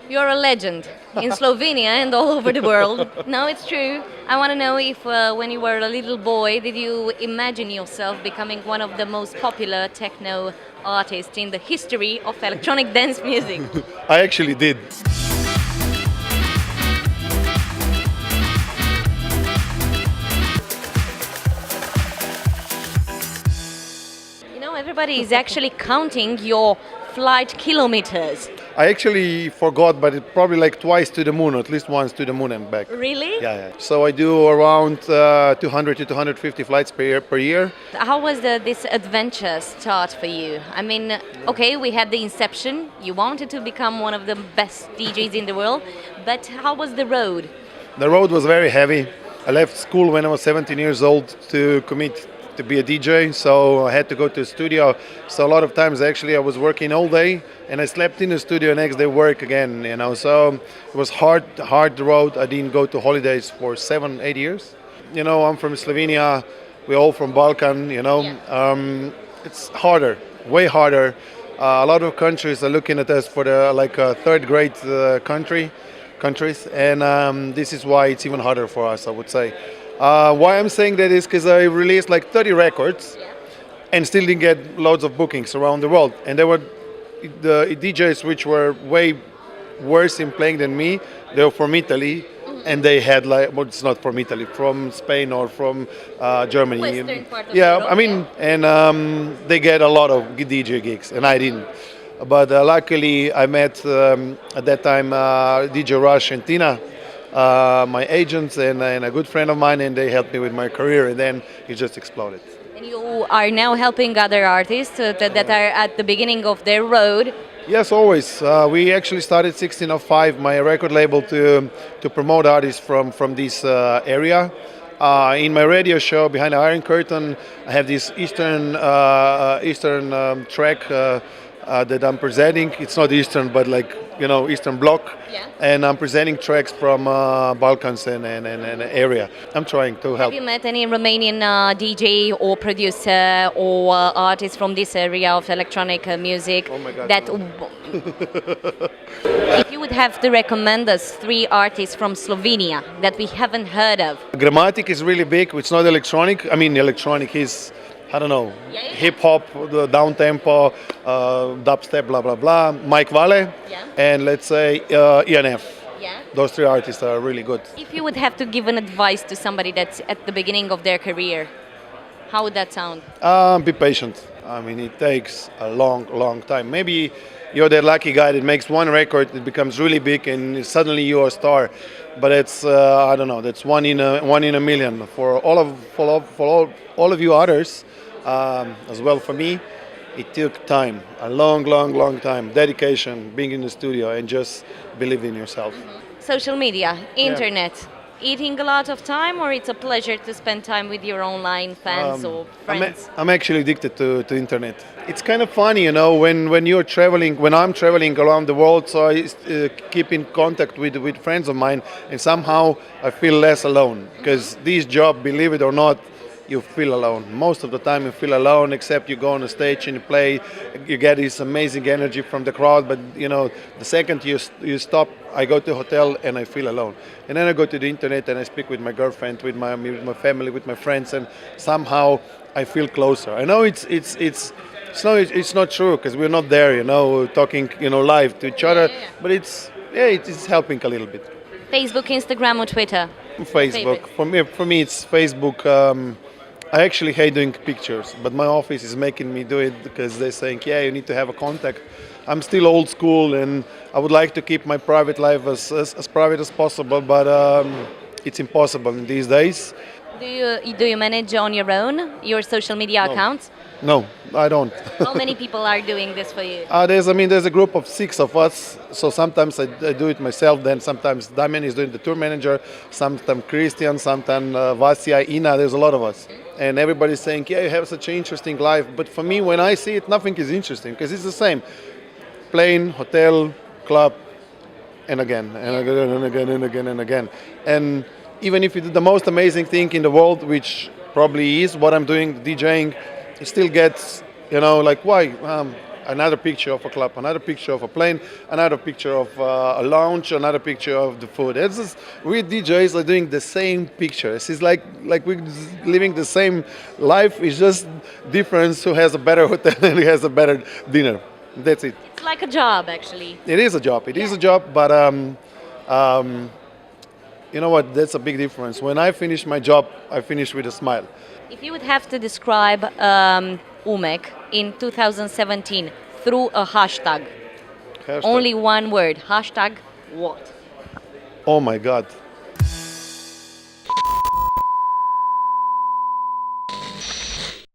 You're a legend in Slovenia and all over the world. No, it's true. I want to know if when you were a little boy, did you imagine yourself becoming one of the most popular techno artists in the history of electronic dance music? I actually did. You know, everybody is actually counting your flight kilometers. I actually forgot, but it probably like twice to the moon, or at least once to the moon and back. Really? Yeah. So I do around 200 to 250 flights per year. How was this adventure start for you? I mean, okay, we had the inception. You wanted to become one of the best DJs in the world, but how was the road? The road was very heavy. I left school when I was 17 years old to commit to be a DJ, so I had to go to the studio. So a lot of times actually I was working all day and I slept in the studio, next day work again, you know. So it was hard road. I didn't go to holidays for 7-8 years. You know, I'm from Slovenia, we're all from Balkan, you know. Yeah. It's harder, way harder. A lot of countries are looking at us for the like third grade countries, and this is why it's even harder for us, I would say. Why I'm saying that is because I released like 30 records and still didn't get loads of bookings around the world. And there were the DJs which were way worse in playing than me. They were from Italy, and they had like, well, it's not from Italy, from Spain or from Germany. Western part of Yeah, Europe, I mean, and they get a lot of DJ gigs, and I didn't. But luckily, I met at that time DJ Rush and Tina, my agents and a good friend of mine, and they helped me with my career, and then it just exploded. And you are now helping other artists that are at the beginning of their road. Yes, always. We actually started 1605, my record label, to promote artists from this area. In my radio show, Behind the Iron Curtain, I have this Eastern track that I'm presenting. It's not Eastern, but like, you know, Eastern Bloc. Yeah. And I'm presenting tracks from Balkans and area. I'm trying to help. Have you met any Romanian DJ or producer or artist from this area of electronic music? Oh my God, that no. If you would have to recommend us 3 artists from Slovenia that we haven't heard of. Grammatic is really big. It's not electronic. I mean, electronic is, I don't know, hip hop, the down tempo, dubstep, blah blah blah. Mike Vale, and let's say ENF. Yeah. Those 3 artists are really good. If you would have to give an advice to somebody that's at the beginning of their career, how would that sound? Be patient. I mean, it takes a long time. Maybe you're that lucky guy that makes one record, it becomes really big, and suddenly you're a star. But it's I don't know. That's one in a million. For all of you others, as well for me, it took time, a long time, dedication, being in the studio, and just believe in yourself. Social media, internet, eating a lot of time, or it's a pleasure to spend time with your online fans or friends? I'm actually addicted to internet. It's kind of funny, you know, when you're traveling, when I'm traveling around the world, so I keep in contact with friends of mine, and somehow I feel less alone, because this job, believe it or not, you feel alone. Most of the time you feel alone, except you go on a stage and you play, you get this amazing energy from the crowd, but you know, the second you stop, I go to a hotel and I feel alone. And then I go to the internet and I speak with my girlfriend, with my family, with my friends, and somehow I feel closer. I know it's not true, because we're not there, you know, talking, you know, live to each other, but it's helping a little bit. Facebook, Instagram, or Twitter? Facebook. For me, it's Facebook. I actually hate doing pictures, but my office is making me do it because they're saying, yeah, you need to have a contact. I'm still old school, and I would like to keep my private life as private as possible, but it's impossible in these days. Do you manage on your own your social media accounts? No, I don't. How many people are doing this for you? There's a group of 6 of us, so sometimes I do it myself, then sometimes Damian is doing the tour manager, sometimes Christian, sometimes Vasya, Ina, there's a lot of us. And everybody's saying, yeah, you have such an interesting life, but for me, when I see it, nothing is interesting, because it's the same. Plane, hotel, club, and again, and again, and again, and again, and again. And even if you do the most amazing thing in the world, which probably is what I'm doing, DJing, it still gets, you know, like, why? another picture of a club, another picture of a plane, another picture of a lounge, another picture of the food. It's just, we DJs are doing the same pictures. It's like we're living the same life. It's just difference who has a better hotel and who has a better dinner. That's it. It's like a job, actually. It is a job. It is a job, but you know what? That's a big difference. When I finish my job, I finish with a smile. If you would have to describe UMEK in 2017 through a hashtag, Hashtag. only one word, hashtag what? Oh my God.